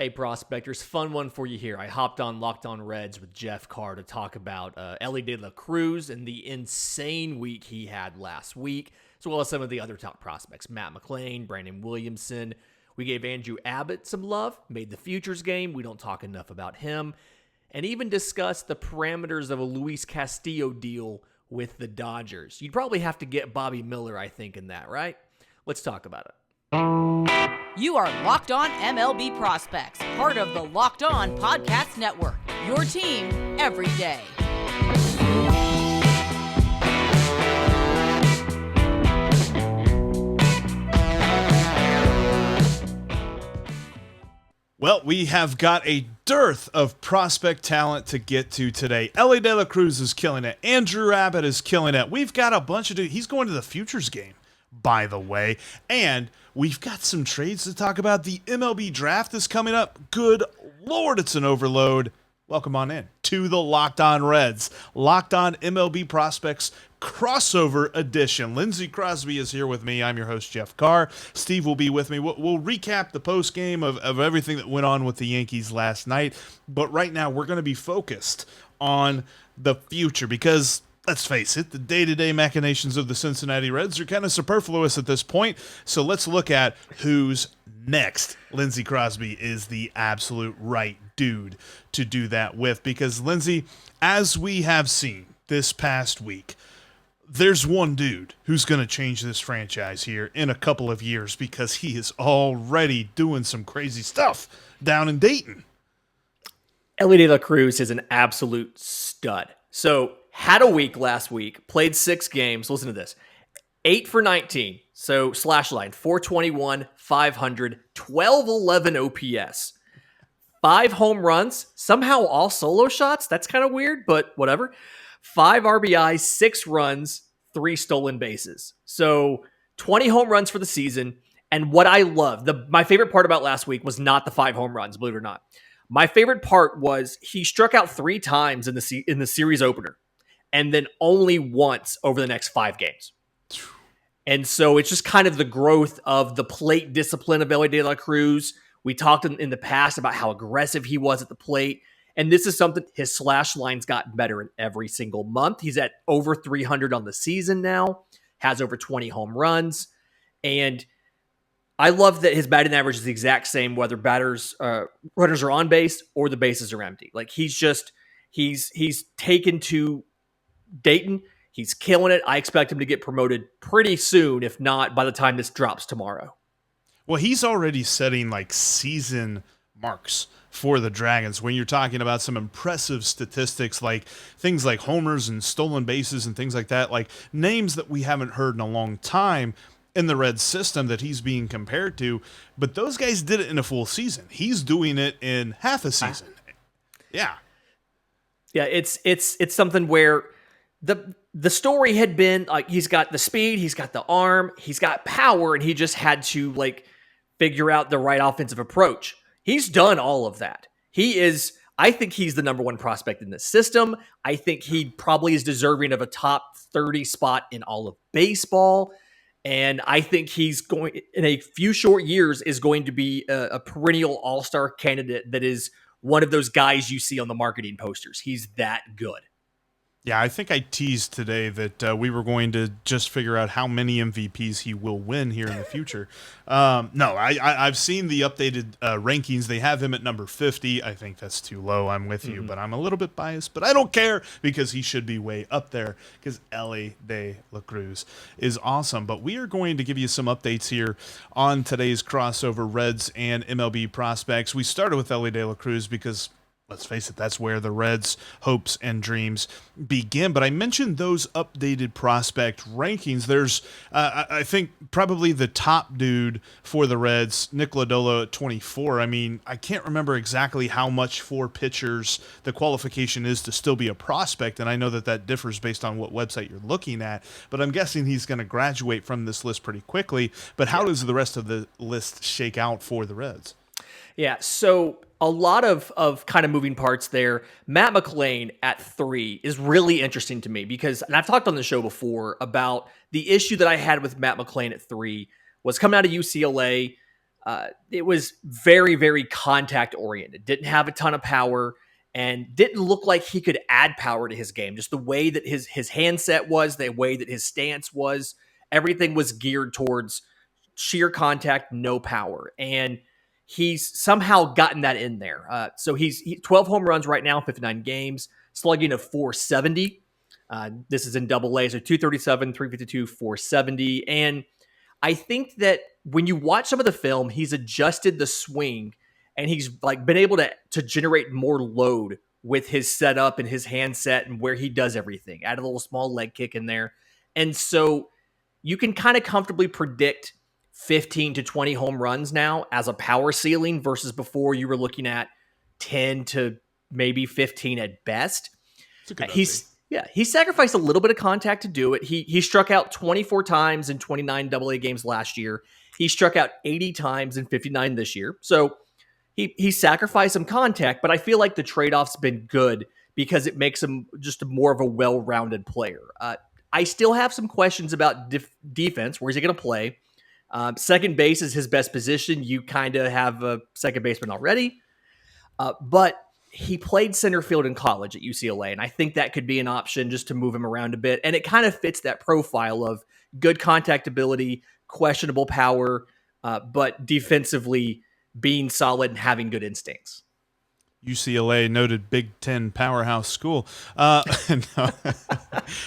Hey, prospectors, fun one for you here. I hopped on LockedOn Reds with Jeff Carr to talk about Elly De La Cruz and the insane week he had last week, as well as some of the other top prospects, Matt McLain, Brandon Williamson. We gave Andrew Abbott some love, made the futures game. We don't talk enough about him, and even discussed the parameters of a Luis Castillo deal with the Dodgers. You'd probably have to get Bobby Miller, I think, in that, right? Let's talk about it. You are Locked On MLB Prospects, part of the Locked On Podcast Network, your team every day. Well, we have got a dearth of prospect talent to get to today. Elly De La Cruz is killing it. Andrew Abbott is killing it. We've got a bunch of dudes. He's going to the futures game, by the way. And we've got some trades to talk about. The MLB Draft is coming up. Good Lord, it's an overload. Welcome on in to the LockedOn Reds, LockedOn MLB Prospects crossover edition. Lindsey Crosby is here with me. I'm your host, Jeff Carr. Steve will be with me. We'll recap the post game of everything that went on with the Yankees last night. But right now, we're going to be focused on the future because, let's face it, the day-to-day machinations of the Cincinnati Reds are kind of superfluous at this point. So let's look at who's next. Lindsey Crosby is the absolute right dude to do that with because, Lindsey, as we have seen this past week, there's one dude who's going to change this franchise here in a couple of years because he is already doing some crazy stuff down in Dayton. Elly De La Cruz is an absolute stud. So, had a week last week, played 6 games. Listen to this. 8 for 19. So, slash line, 421, 500, 1211 OPS. 5 home runs, somehow all solo shots. That's kind of weird, but whatever. 5 RBIs, 6 runs, 3 stolen bases. So 20 home runs for the season. And what I love, my favorite part about last week was not the 5 home runs, believe it or not. My favorite part was he struck out 3 times in the series opener and then only once over the next 5 games. And so it's just kind of the growth of the plate discipline of Elly De La Cruz. We talked in the past about how aggressive he was at the plate. And this is something, his slash line's gotten better in every single month. He's at over 300 on the season now, has over 20 home runs. And I love that his batting average is the exact same, whether runners are on base or the bases are empty. Like he's taken to Dayton. He's killing it. I expect him to get promoted pretty soon, if not by the time this drops tomorrow. Well, he's already setting like season marks for the Dragons when you're talking about some impressive statistics like things like homers and stolen bases and things like that, like names that we haven't heard in a long time in the Reds system that he's being compared to, but those guys did it in a full season. He's doing it in half a season. Yeah, it's something where the story had been like he's got the speed, he's got the arm, he's got power, and he just had to like figure out the right offensive approach. He's done all of that. I think he's the number 1 prospect in the system. I think he probably is deserving of a top 30 spot in all of baseball. And I think he's going, in a few short years, is going to be a perennial all-star candidate that is one of those guys you see on the marketing posters. He's that good. Yeah, I think I teased today that we were going to just figure out how many MVPs he will win here in the future. No, I've seen the updated rankings. They have him at number 50. I think that's too low. I'm with you, but I'm a little bit biased. But I don't care because he should be way up there because Elly De La Cruz is awesome. But we are going to give you some updates here on today's crossover Reds and MLB prospects. We started with Elly De La Cruz because, let's face it, that's where the Reds' hopes and dreams begin. But I mentioned those updated prospect rankings. There's, I think, probably the top dude for the Reds, Nick Lodolo at 24. I mean, I can't remember exactly how much for pitchers the qualification is to still be a prospect, and I know that differs based on what website you're looking at, but I'm guessing he's going to graduate from this list pretty quickly. But how does the rest of the list shake out for the Reds? Yeah, so a lot of kind of moving parts there. Matt McLain at 3 is really interesting to me because, and I've talked on the show before about the issue that I had with Matt McLain at 3 was coming out of UCLA. It was very, very contact oriented. Didn't have a ton of power and didn't look like he could add power to his game. Just the way that his handset was, the way that his stance was, everything was geared towards sheer contact, no power. And he's somehow gotten that in there. So he's 12 home runs right now, 59 games, slugging of 470. This is in double A, so 237, 352, 470. And I think that when you watch some of the film, he's adjusted the swing and he's like been able to generate more load with his setup and his handset and where he does everything. Add a little small leg kick in there. And so you can kind of comfortably predict 15 to 20 home runs now as a power ceiling versus before you were looking at 10 to maybe 15 at best. He sacrificed a little bit of contact to do it. He struck out 24 times in 29 AA games last year. He struck out 80 times in 59 this year. So he sacrificed some contact, but I feel like the trade-off's been good because it makes him just more of a well-rounded player. I still have some questions about defense. Where's he going to play? Second base is his best position. You kind of have a second baseman already. But he played center field in college at UCLA, and I think that could be an option just to move him around a bit. And it kind of fits that profile of good contact ability, questionable power, but defensively being solid and having good instincts. UCLA, noted Big Ten powerhouse school. No.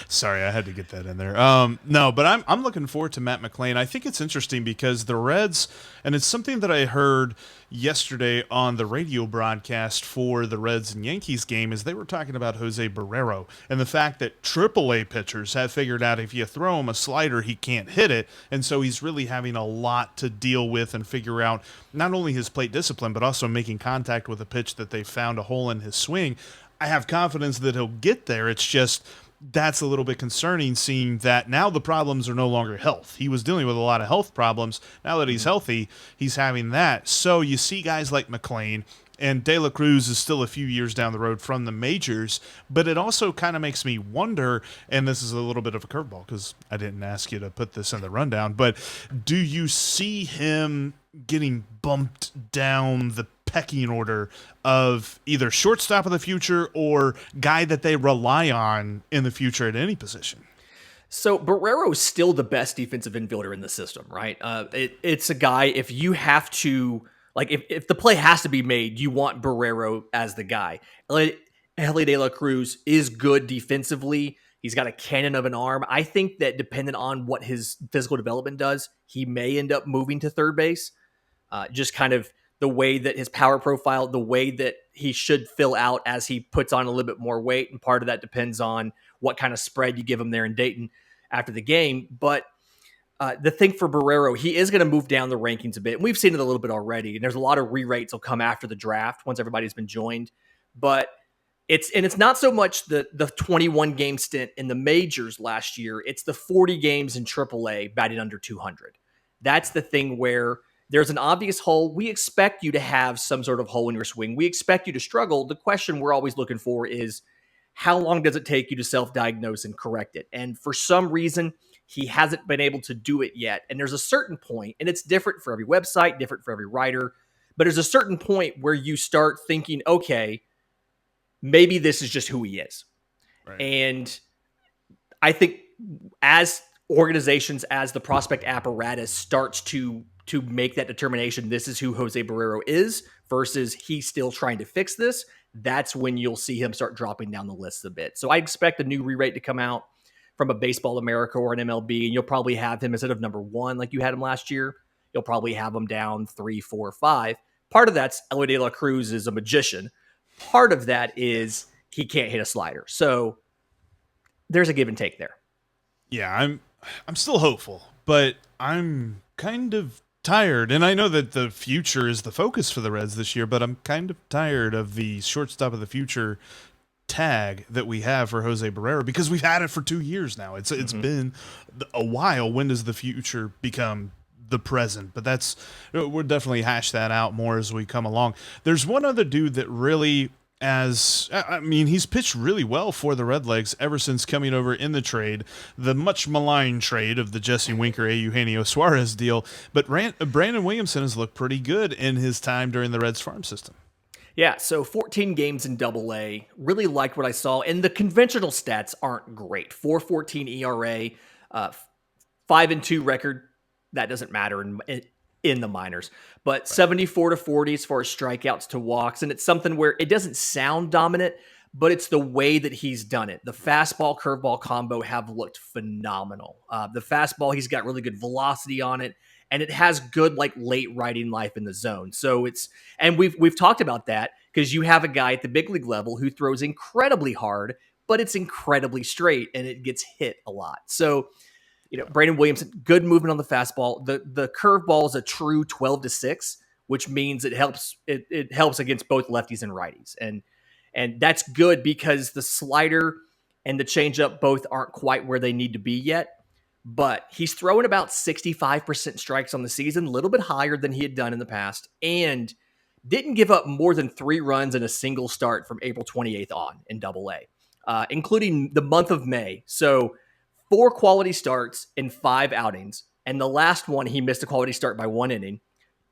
Sorry, I had to get that in there. No, but I'm looking forward to Matt McLain. I think it's interesting because the Reds, and it's something that I heard yesterday on the radio broadcast for the Reds and Yankees game, is they were talking about Jose Barrero and the fact that AAA pitchers have figured out if you throw him a slider, he can't hit it. And so he's really having a lot to deal with and figure out not only his plate discipline, but also making contact with a pitch that they found a hole in his swing. I have confidence that he'll get there. It's just that's a little bit concerning, seeing that now the problems are no longer health. He was dealing with a lot of health problems. Now that he's healthy, he's having that. So you see guys like McLain, and De La Cruz is still a few years down the road from the majors, but it also kind of makes me wonder, and this is a little bit of a curveball because I didn't ask you to put this in the rundown, but do you see him getting bumped down the pecking order of either shortstop of the future or guy that they rely on in the future at any position? So Barrero is still the best defensive infielder in the system, right? It's a guy, if you have to, like if the play has to be made, you want Barrero as the guy. Elly De La Cruz is good defensively. He's got a cannon of an arm. I think that depending on what his physical development does, he may end up moving to third base. Just kind of the way that his power profile, the way that he should fill out as he puts on a little bit more weight. And part of that depends on what kind of spread you give him there in Dayton after the game. But the thing for Barrero, he is going to move down the rankings a bit. And we've seen it a little bit already. And there's a lot of re-rates will come after the draft once everybody's been joined. But it's not so much the 21 game stint in the majors last year. It's the 40 games in AAA batting under 200. That's the thing where there's an obvious hole. We expect you to have some sort of hole in your swing. We expect you to struggle. The question we're always looking for is, how long does it take you to self-diagnose and correct it? And for some reason, he hasn't been able to do it yet. And there's a certain point, and it's different for every website, different for every writer, but there's a certain point where you start thinking, okay, maybe this is just who he is. Right. And I think as organizations, as the prospect apparatus starts to make that determination, this is who Jose Barrero is versus he's still trying to fix this, that's when you'll see him start dropping down the list a bit. So I expect a new re-rate to come out from a Baseball America or an MLB, and you'll probably have him instead of number 1 like you had him last year, you'll probably have him down 3, 4, 5. Part of that's Elly De La Cruz is a magician. Part of that is he can't hit a slider. So there's a give and take there. Yeah, I'm still hopeful, but I'm kind of tired, and I know that the future is the focus for the Reds this year, but I'm kind of tired of the shortstop of the future tag that we have for Jose Barrero because we've had it for 2 years now. It's been a while. When does the future become the present? But we'll definitely hash that out more as we come along. There's one other dude that really he's pitched really well for the Redlegs ever since coming over in the trade, the much maligned trade of the Jesse Winker, Eugenio Suarez deal. But Brandon Williamson has looked pretty good in his time during the Reds farm system. Yeah, so 14 games in Double-A. Really liked what I saw. And the conventional stats aren't great. 4.14 ERA, 5-2 record. That doesn't matter in the minors. But 74-40 as far as strikeouts to walks. And it's something where it doesn't sound dominant, but it's the way that he's done it. The fastball curveball combo have looked phenomenal. The fastball, he's got really good velocity on it. And it has good late riding life in the zone. So and we've talked about that because you have a guy at the big league level who throws incredibly hard, but it's incredibly straight and it gets hit a lot. So, Brandon Williamson, good movement on the fastball. The curveball is a true 12-6, which means it helps against both lefties and righties. And that's good because the slider and the changeup both aren't quite where they need to be yet. But he's throwing about 65% strikes on the season, a little bit higher than he had done in the past, and didn't give up more than 3 runs in a single start from April 28th on in Double-A, including the month of May. So 4 quality starts in 5 outings, and the last one he missed a quality start by 1 inning,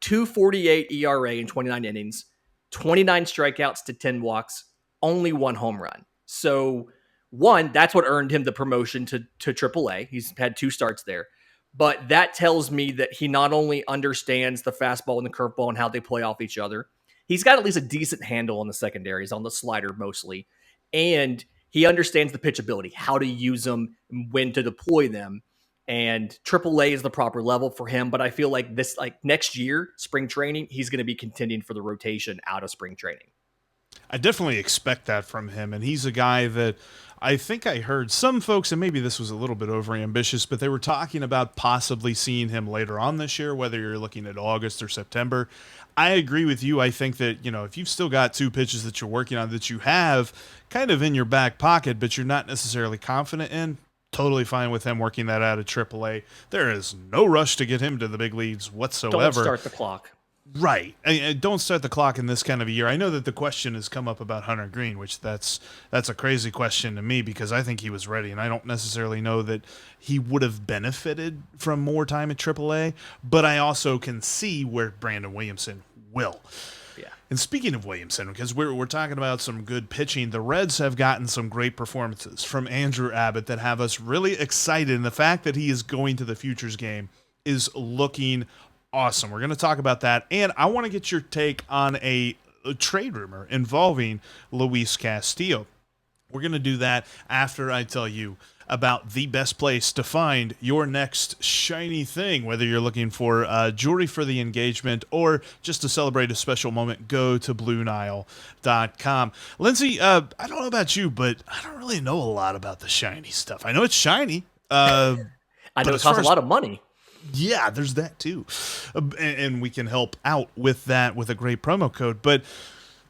2.48 ERA in 29 innings, 29 strikeouts to 10 walks, only 1 home run. So one, that's what earned him the promotion to AAA. He's had 2 starts there. But that tells me that he not only understands the fastball and the curveball and how they play off each other, he's got at least a decent handle on the secondaries, on the slider mostly. And he understands the pitchability, how to use them, when to deploy them. And AAA is the proper level for him. But I feel like next year, spring training, he's going to be contending for the rotation out of spring training. I definitely expect that from him. And he's a guy that I think I heard some folks, and maybe this was a little bit overambitious, but they were talking about possibly seeing him later on this year, whether you're looking at August or September. I agree with you. I think that, if you've still got 2 pitches that you're working on that you have kind of in your back pocket, but you're not necessarily confident in, totally fine with him working that out of AAA. There is no rush to get him to the big leagues whatsoever. Don't start the clock. Right. And don't start the clock in this kind of a year. I know that the question has come up about Hunter Green, which that's a crazy question to me because I think he was ready, and I don't necessarily know that he would have benefited from more time at AAA, but I also can see where Brandon Williamson will. Yeah. And speaking of Williamson, because we're talking about some good pitching, the Reds have gotten some great performances from Andrew Abbott that have us really excited, and the fact that he is going to the Futures game is looking awesome. We're going to talk about that, and I want to get your take on a trade rumor involving Luis Castillo. We're going to do that after I tell you about the best place to find your next shiny thing, whether you're looking for jewelry for the engagement or just to celebrate a special moment. Go to BlueNile.com. Lindsay, I don't know about you, but I don't really know a lot about the shiny stuff. I know it's shiny. I know it costs a lot of money. Yeah, there's that too. And we can help out with that with a great promo code. But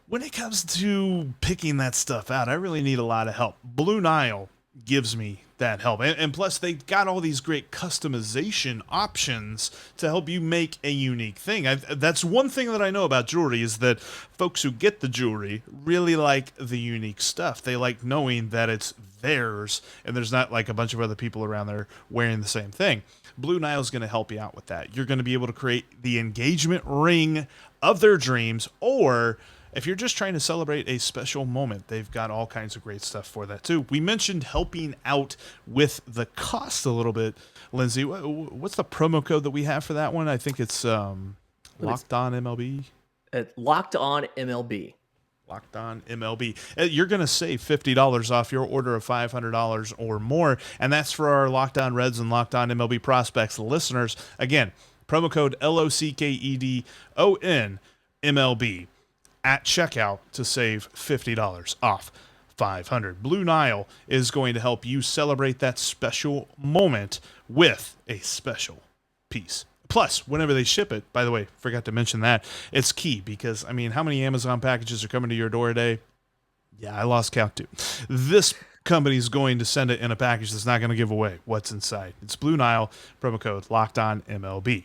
when it comes to picking that stuff out, I really need a lot of help. Blue Nile gives me that help. And plus, they've got all these great customization options to help you make a unique thing. That's one thing that I know about jewelry is that folks who get the jewelry really like the unique stuff. They like knowing that it's theirs and there's not like a bunch of other people around there wearing the same thing. Blue Nile is going to help you out with that. You're going to be able to create the engagement ring of their dreams, or if you're just trying to celebrate a special moment, they've got all kinds of great stuff for that too. We mentioned helping out with the cost a little bit. Lindsay, what's the promo code that we have for that one? I think it's Locked On MLB. Locked On MLB. Locked On MLB. You're going to save $50 off your order of $500 or more, and that's for our Locked On Reds and Locked On MLB Prospects listeners. Again, promo code LOCKEDON MLB at checkout to save $50 off $500. Blue Nile is going to help you celebrate that special moment with a special piece. Plus, whenever they ship it, by the way, forgot to mention that, it's key because, how many Amazon packages are coming to your door a day? Yeah, I lost count too. This company is going to send it in a package that's not going to give away what's inside. It's Blue Nile, promo code LOCKEDON MLB.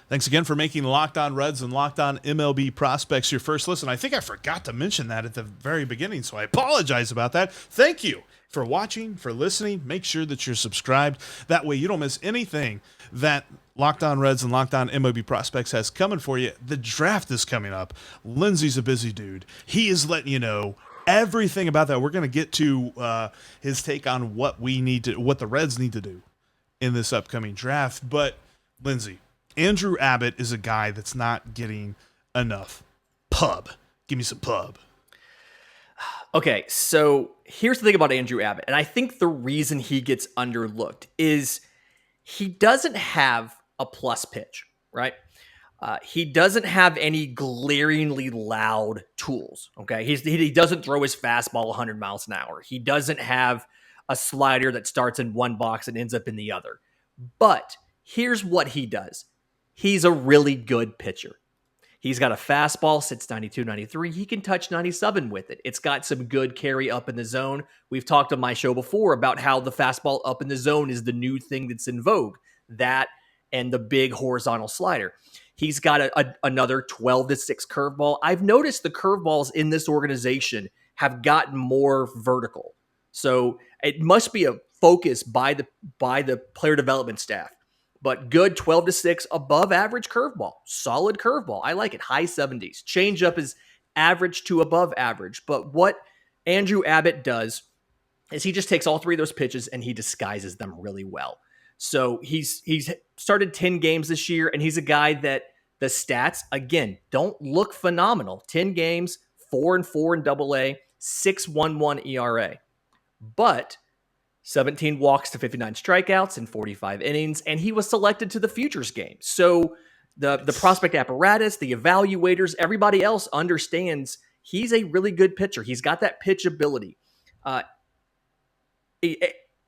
Thanks again for making LockedOn Reds and LockedOn MLB Prospects your first listen. I think I forgot to mention that at the very beginning, so I apologize about that. Thank you for watching, for listening. Make sure that you're subscribed. That way you don't miss anything that LockedOn Reds and LockedOn MLB Prospects has coming for you. The draft is coming up. Lindsay's a busy dude. He is letting you know everything about that. We're going to get to his take on what the Reds need to do in this upcoming draft. But Lindsay, Andrew Abbott is a guy that's not getting enough pub. Give me some pub. Okay, so here's the thing about Andrew Abbott, and I think the reason he gets underlooked is he doesn't have a plus pitch, right? He doesn't have any glaringly loud tools, okay? He doesn't throw his fastball 100 miles an hour. He doesn't have a slider that starts in one box and ends up in the other. But here's what he does. He's a really good pitcher. He's got a fastball, sits 92, 93. He can touch 97 with it. It's got some good carry up in the zone. We've talked on my show before about how the fastball up in the zone is the new thing that's in vogue. That and the big horizontal slider. He's got another 12-6 curveball. I've noticed the curveballs in this organization have gotten more vertical. So it must be a focus by the player development staff. But good 12-6 above average curveball. Solid curveball. I like it. High 70s. Changeup is average to above average. But what Andrew Abbott does is he just takes all three of those pitches and he disguises them really well. So he's started 10 games this year, and he's a guy that the stats, again, don't look phenomenal. 10 games, 4-4 in AA, 6.11 ERA. But 17 walks to 59 strikeouts in 45 innings, and he was selected to the Futures game. So the prospect apparatus, the evaluators, everybody else understands he's a really good pitcher. He's got that pitch ability.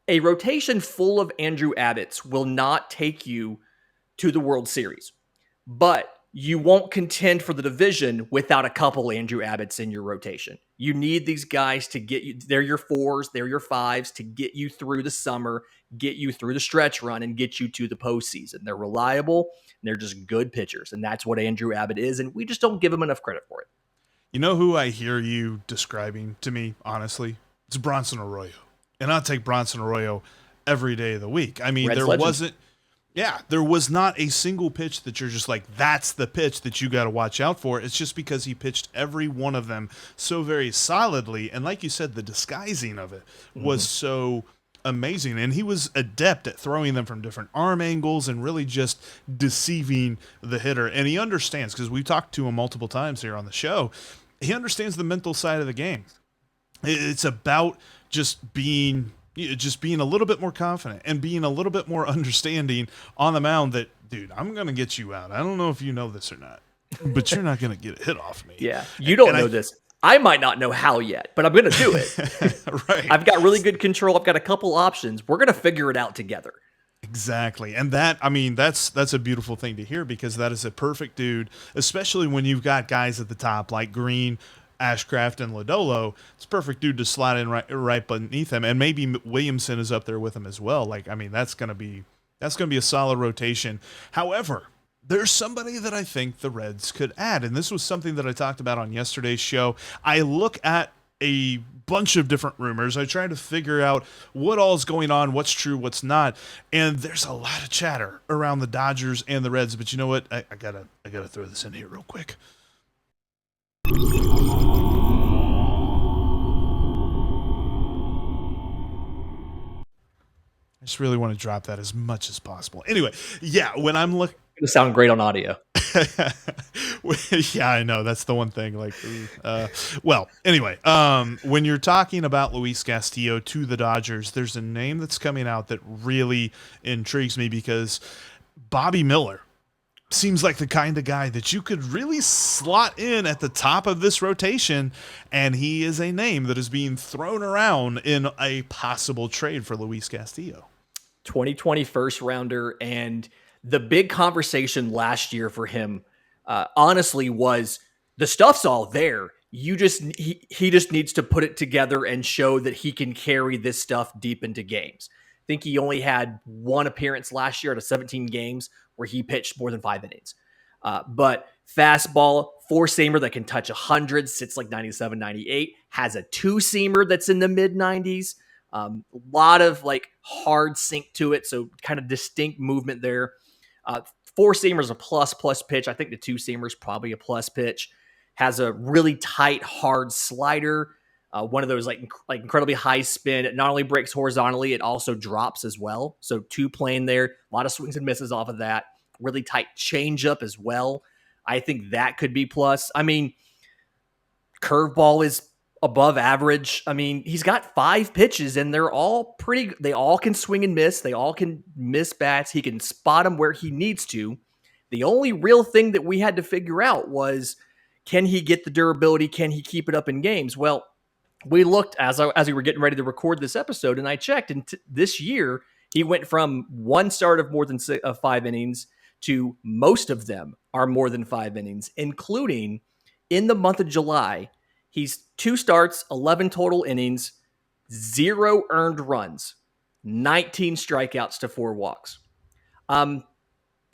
A rotation full of Andrew Abbotts will not take you to the World Series, but you won't contend for the division without a couple Andrew Abbotts in your rotation. You need these guys to get you, they're your 4s, they're your 5s, to get you through the summer, get you through the stretch run, and get you to the postseason. They're reliable, and they're just good pitchers, and that's what Andrew Abbott is, and we just don't give him enough credit for it. You know who I hear you describing to me, honestly? It's Bronson Arroyo. And I'll take Bronson Arroyo every day of the week. I mean, there was not a single pitch that you're just like, that's the pitch that you got to watch out for. It's just because he pitched every one of them so very solidly. And like you said, the disguising of it was so amazing. And he was adept at throwing them from different arm angles and really just deceiving the hitter. And he understands, because we've talked to him multiple times here on the show, he understands the mental side of the game. It's about just being a little bit more confident and being a little bit more understanding on the mound that, dude, I'm going to get you out. I don't know if you know this or not, but you're not going to get a hit off me. Yeah, you don't know this. I might not know how yet, but I'm going to do it. Right. I've got really good control. I've got a couple options. We're going to figure it out together. Exactly. And that, I mean, that's a beautiful thing to hear, because that is a perfect dude, especially when you've got guys at the top like Green, Ashcraft, and Lodolo. It's a perfect dude to slide in right beneath him, and maybe Williamson is up there with him as well. Like, I mean, that's gonna be a solid rotation. However, there's somebody that I think the Reds could add, and this was something that I talked about on yesterday's show. I look at a bunch of different rumors. I try to figure out what all is going on, what's true, what's not, and there's a lot of chatter around the Dodgers and the Reds. But you know what? I gotta throw this in here real quick. I just really want to drop that as much as possible. Anyway, yeah, when I'm looking, It'll sound great on audio. yeah, I know. That's the one thing. Like, well, anyway, when you're talking about Luis Castillo to the Dodgers, there's a name that's coming out that really intrigues me, because Bobby Miller seems like the kind of guy that you could really slot in at the top of this rotation, and he is a name that is being thrown around in a possible trade for Luis Castillo. 2020 first rounder, and the big conversation last year for him, honestly, was the stuff's all there. He just needs to put it together and show that he can carry this stuff deep into games. I think he only had one appearance last year out of 17 games, where he pitched more than 5 innings. But fastball, 4-seamer that can touch 100, sits like 97, 98, has a 2-seamer that's in the mid-90s. A lot of like hard sink to it, so kind of distinct movement there. 4-seamer is a plus pitch. I think the 2-seamer is probably a plus pitch. Has a really tight, hard slider. One of those like incredibly high spin. It not only breaks horizontally, it also drops as well. So 2 plane there. A lot of swings and misses off of that. Really tight changeup as well. I think that could be plus. I mean, curveball is above average. I mean, he's got 5 pitches and they're all pretty. They all can swing and miss. They all can miss bats. He can spot them where he needs to. The only real thing that we had to figure out was, can he get the durability? Can he keep it up in games? Well, we looked as we were getting ready to record this episode, and I checked, and this year he went from 1 start of more than 5 innings to most of them are more than 5 innings, including in the month of July. He's 2 starts, 11 total innings, 0 earned runs, 19 strikeouts to 4 walks.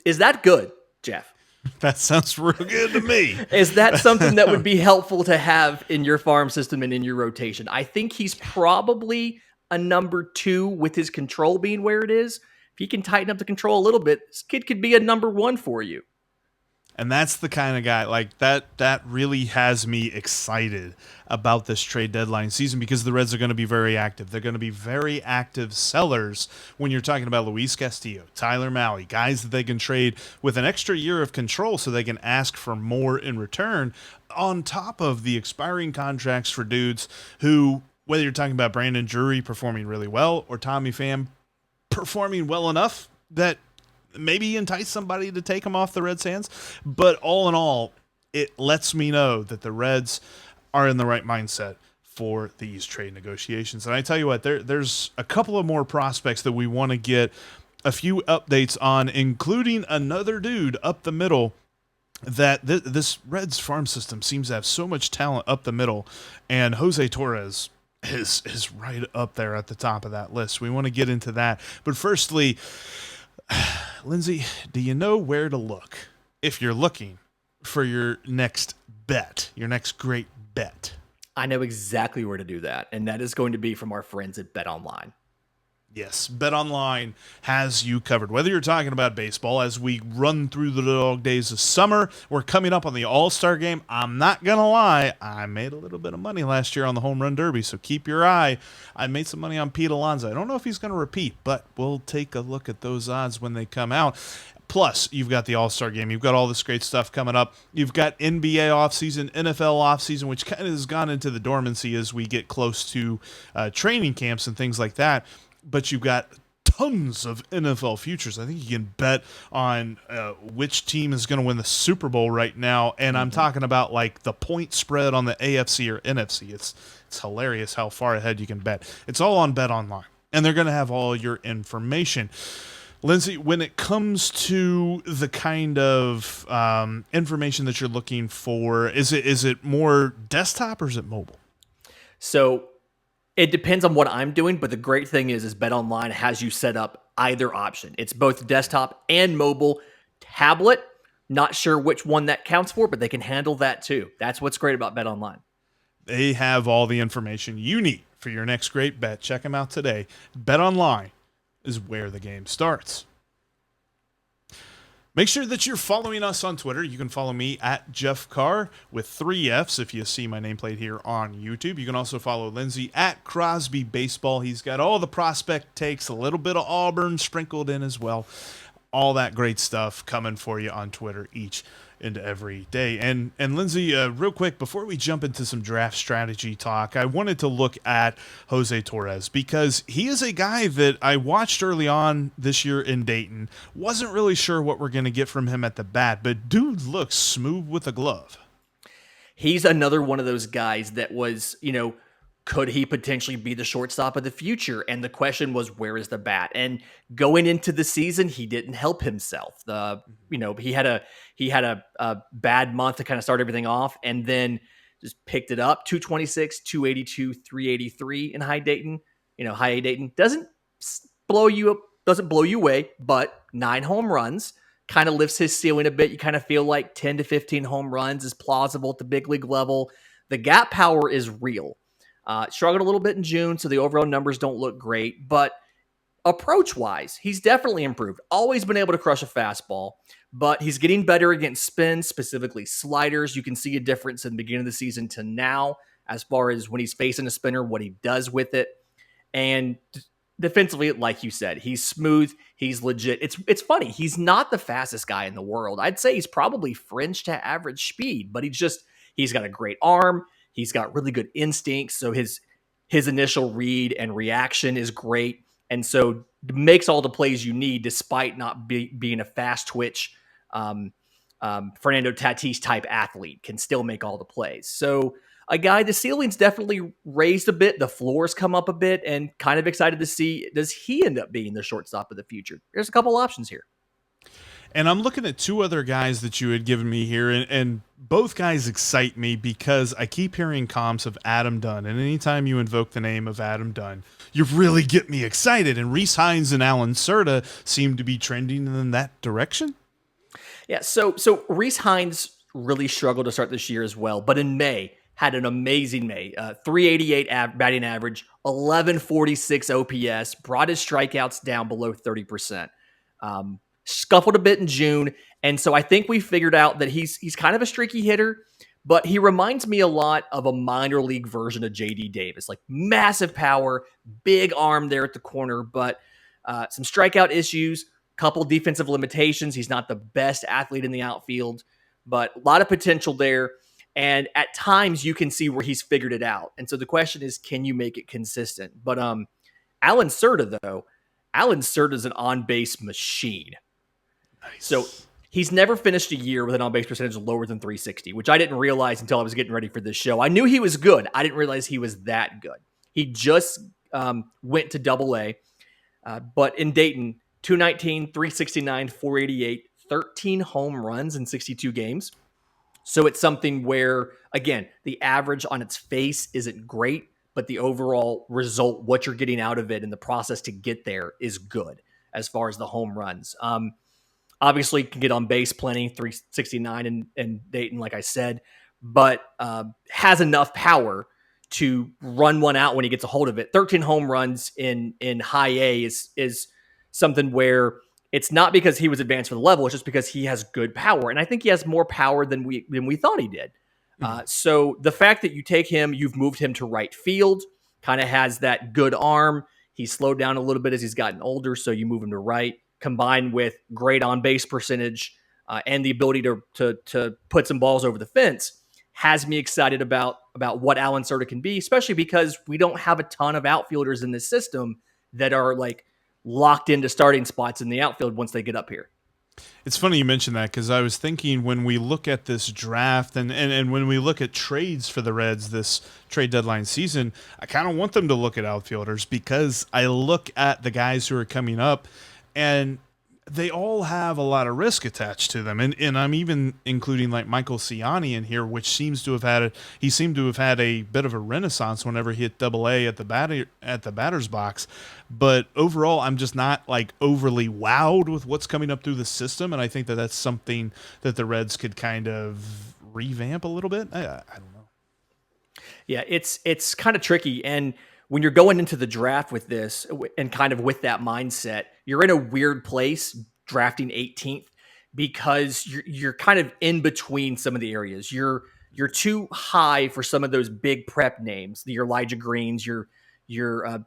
Is that good, Jeff? That sounds real good to me. Is that something that would be helpful to have in your farm system and in your rotation? I think he's probably a number 2 with his control being where it is. If he can tighten up the control a little bit, this kid could be a number 1 for you. And that's the kind of guy like that really has me excited about this trade deadline season, because the Reds are going to be very active. They're going to be very active sellers when you're talking about Luis Castillo, Tyler Mahle, guys that they can trade with an extra year of control so they can ask for more in return, on top of the expiring contracts for dudes who, whether you're talking about Brandon Drury performing really well or Tommy Pham performing well enough that maybe entice somebody to take him off the Reds' hands. But all in all, it lets me know that the Reds are in the right mindset for these trade negotiations. And I tell you what, there's a couple of more prospects that we want to get a few updates on, including another dude up the middle that this Reds farm system seems to have so much talent up the middle, and Jose Torres is right up there at the top of that list. We want to get into that. But firstly, Lindsay, do you know where to look if you're looking for your next bet, your next great bet? I know exactly where to do that, and that is going to be from our friends at BetOnline. Yes, BetOnline has you covered. Whether you're talking about baseball, as we run through the dog days of summer, we're coming up on the All-Star game. I'm not going to lie, I made a little bit of money last year on the Home Run Derby, so keep your eye. I made some money on Pete Alonso. I don't know if he's going to repeat, but we'll take a look at those odds when they come out. Plus, you've got the All-Star game. You've got all this great stuff coming up. You've got NBA offseason, NFL offseason, which kind of has gone into the dormancy as we get close to training camps and things like that. But you've got tons of NFL futures. I think you can bet on which team is going to win the Super Bowl right now. And I'm talking about like the point spread on the AFC or NFC. It's hilarious how far ahead you can bet. It's all on BetOnline, and they're going to have all your information. Lindsay, when it comes to the kind of information that you're looking for, is it more desktop or is it mobile? So it depends on what I'm doing, but the great thing is BetOnline has you set up either option. It's both desktop and mobile. Tablet, not sure which one that counts for, but they can handle that too. That's what's great about BetOnline. They have all the information you need for your next great bet. Check them out today. BetOnline is where the game starts. Make sure that you're following us on Twitter. You can follow me at Jeff Carr with 3 Fs if you see my nameplate here on YouTube. You can also follow Lindsay at Crosby Baseball. He's got all the prospect takes, a little bit of Auburn sprinkled in as well. All that great stuff coming for you on Twitter each and every day. And Lindsay, real quick, before we jump into some draft strategy talk, I wanted to look at Jose Torres because he is a guy that I watched early on this year in Dayton. Wasn't really sure what we're going to get from him at the bat, but dude looks smooth with a glove. He's another one of those guys that was, could he potentially be the shortstop of the future? And the question was, where is the bat? And going into the season, he didn't help himself. He had a bad month to kind of start everything off, and then just picked it up. 226, 282, 383 in High Dayton. High A Dayton doesn't blow you away, but 9 home runs, kind of lifts his ceiling a bit. You kind of feel like 10 to 15 home runs is plausible at the big league level. The gap power is real. Struggled a little bit in June, so the overall numbers don't look great. But approach-wise, he's definitely improved. Always been able to crush a fastball, but he's getting better against spins, specifically sliders. You can see a difference in the beginning of the season to now as far as when he's facing a spinner, what he does with it. And defensively, like you said, he's smooth. He's legit. It's funny. He's not the fastest guy in the world. I'd say he's probably fringe to average speed, but he's got a great arm. He's got really good instincts. So his initial read and reaction is great. And so makes all the plays you need despite not being a fast twitch Fernando Tatis type athlete, can still make all the plays. So a guy, the ceiling's definitely raised a bit. The floor's come up a bit, and kind of excited to see, does he end up being the shortstop of the future? There's a couple options here. And I'm looking at two other guys that you had given me here, and both guys excite me because I keep hearing comps of Adam Dunn, and anytime you invoke the name of Adam Dunn, you really get me excited, and Rhys Hines and Alan Cerda seem to be trending in that direction. Yeah, so Rhys Hines really struggled to start this year as well, but in May, had an amazing May. 388 batting average, 1146 OPS, brought his strikeouts down below 30%. Scuffled a bit in June, and so I think we figured out that he's kind of a streaky hitter, but he reminds me a lot of a minor league version of J.D. Davis, like massive power, big arm there at the corner, but some strikeout issues, couple defensive limitations. He's not the best athlete in the outfield, but a lot of potential there, and at times you can see where he's figured it out. And so the question is, can you make it consistent? But Alan Cerda, though, Alan Cerda is an on-base machine. Nice. So he's never finished a year with an on-base percentage lower than 360, which I didn't realize until I was getting ready for this show. I knew he was good. I didn't realize he was that good. He just went to Double-A, but in Dayton, 219, 369, 488, 13 home runs in 62 games. So it's something where, again, the average on its face isn't great, but the overall result, what you're getting out of it and the process to get there is good as far as the home runs. Obviously, can get on base plenty, 369 in Dayton, like I said, but has enough power to run one out when he gets a hold of it. 13 home runs in high A is something where it's not because he was advanced for the level, it's just because he has good power. And I think he has more power than we thought he did. So the fact that you take him, you've moved him to right field, kind of has that good arm. He's slowed down a little bit as he's gotten older, so you move him to right, combined with great on-base percentage and the ability to put some balls over the fence, has me excited about what Alan Cerda can be, especially because we don't have a ton of outfielders in this system that are like locked into starting spots in the outfield once they get up here. It's funny you mentioned that because I was thinking when we look at this draft and when we look at trades for the Reds this trade deadline season, I kind of want them to look at outfielders because I look at the guys who are coming up and they all have a lot of risk attached to them. And I'm even including like Michael Ciani in here, which seemed to have had a bit of a renaissance whenever he hit Double-A at the batter's box. But overall, I'm just not like overly wowed with what's coming up through the system. And I think that that's something that the Reds could kind of revamp a little bit. I don't know. Yeah, it's kind of tricky. And when you're going into the draft with this and kind of with that mindset, you're in a weird place drafting 18th because you're kind of in between some of the areas. You're too high for some of those big prep names, your Elijah Greens, your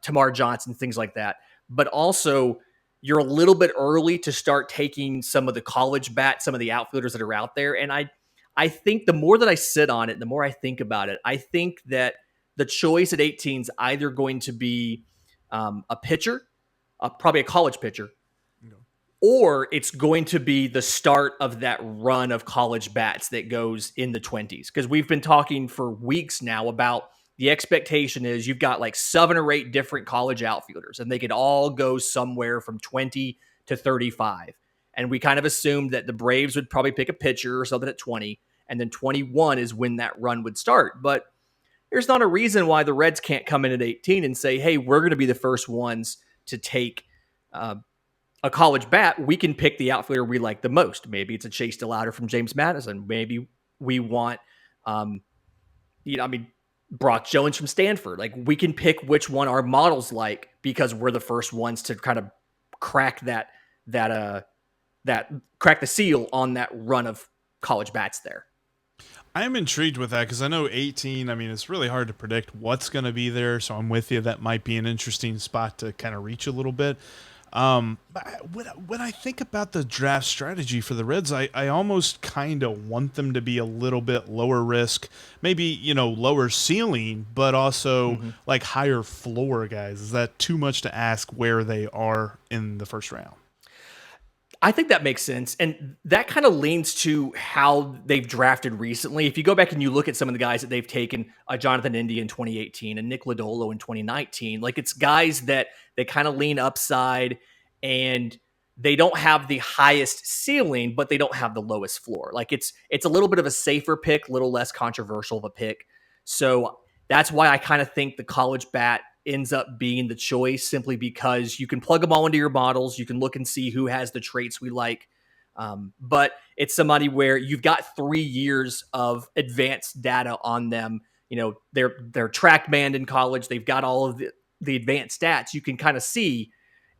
Tamar Johnson, things like that. But also you're a little bit early to start taking some of the college bats, some of the outfielders that are out there. And I think the more that I sit on it, the more I think about it, I think that the choice at 18 is either going to be a pitcher, probably a college pitcher, or it's going to be the start of that run of college bats that goes in the 20s. Because we've been talking for weeks now about the expectation is you've got like 7 or 8 different college outfielders, and they could all go somewhere from 20 to 35. And we kind of assumed that the Braves would probably pick a pitcher or something at 20, and then 21 is when that run would start. But there's not a reason why the Reds can't come in at 18 and say, hey, we're going to be the first ones to take a college bat, we can pick the outfielder we like the most. Maybe it's a Chase DeLauder from James Madison. Maybe we want, Brock Jones from Stanford. Like, we can pick which one our models like because we're the first ones to kind of crack crack the seal on that run of college bats there. I'm intrigued with that because I know 18, it's really hard to predict what's going to be there. So I'm with you. That might be an interesting spot to kind of reach a little bit. But when I think about the draft strategy for the Reds, I almost kind of want them to be a little bit lower risk, maybe, lower ceiling, but also like higher floor guys. Is that too much to ask where they are in the first round? I think that makes sense. And that kind of leans to how they've drafted recently. If you go back and you look at some of the guys that they've taken, Jonathan India in 2018 and Nick Lodolo in 2019, like, it's guys that they kind of lean upside and they don't have the highest ceiling, but they don't have the lowest floor. Like, it's a little bit of a safer pick, a little less controversial of a pick. So that's why I kind of think the college bat ends up being the choice, simply because you can plug them all into your models. You can look and see who has the traits we like. But it's somebody where you've got 3 years of advanced data on them. They're track banned in college. They've got all of the advanced stats. You can kind of see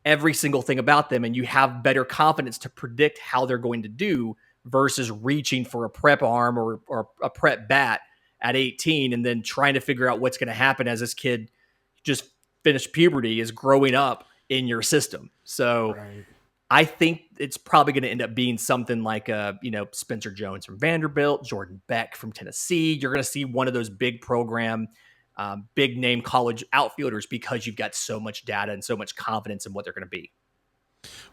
every single thing about them, and you have better confidence to predict how they're going to do versus reaching for a prep arm or a prep bat at 18 and then trying to figure out what's going to happen as this kid just finished puberty is growing up in your system. So right. I think it's probably going to end up being something like Spencer Jones from Vanderbilt, Jordan Beck from Tennessee. You're going to see one of those big program, big name college outfielders because you've got so much data and so much confidence in what they're going to be.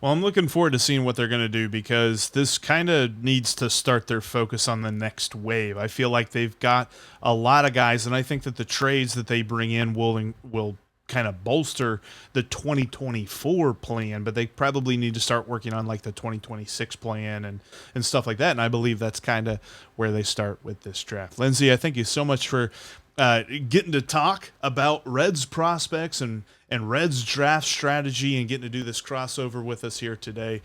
Well, I'm looking forward to seeing what they're going to do because this kind of needs to start their focus on the next wave. I feel like they've got a lot of guys, and I think that the trades that they bring in will kind of bolster the 2024 plan, but they probably need to start working on like the 2026 plan and stuff like that. And I believe that's kind of where they start with this draft. Lindsay, I thank you so much for getting to talk about Reds prospects and Reds draft strategy and getting to do this crossover with us here today.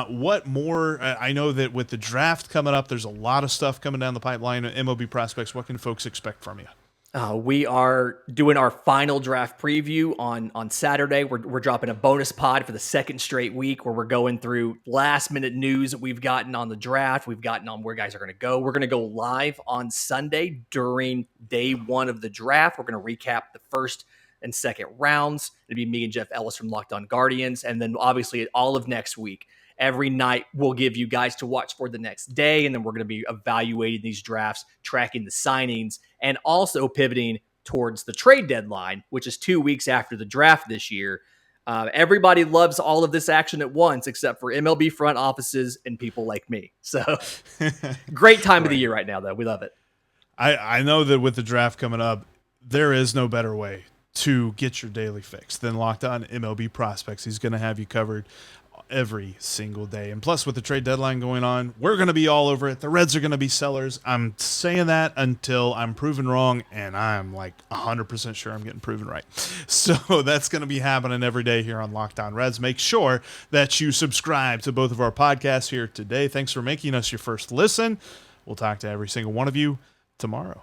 What more? I know that with the draft coming up, there's a lot of stuff coming down the pipeline at MLB prospects. What can folks expect from you? We are doing our final draft preview on Saturday. We're dropping a bonus pod for the second straight week where we're going through last minute news that we've gotten on the draft. We've gotten on where guys are going to go. We're going to go live on Sunday during day one of the draft. We're going to recap the first and second rounds. It'll be me and Jeff Ellis from LockedOn Guardians. And then obviously all of next week, every night we'll give you guys to watch for the next day. And then we're going to be evaluating these drafts, tracking the signings, and also pivoting towards the trade deadline, which is 2 weeks after the draft this year. Everybody loves all of this action at once, except for MLB front offices and people like me. So great time of the year right now, though. We love it. I know that with the draft coming up, there is no better way to get your daily fix than Locked On MLB Prospects. He's going to have you covered every single day. And plus, with the trade deadline going on, we're going to be all over it. The Reds are going to be sellers. I'm saying that until I'm proven wrong, and I'm like 100% sure I'm getting proven right. So that's going to be happening every day here on Locked On Reds. Make sure that you subscribe to both of our podcasts here today. Thanks for making us your first listen. We'll talk to every single one of you tomorrow.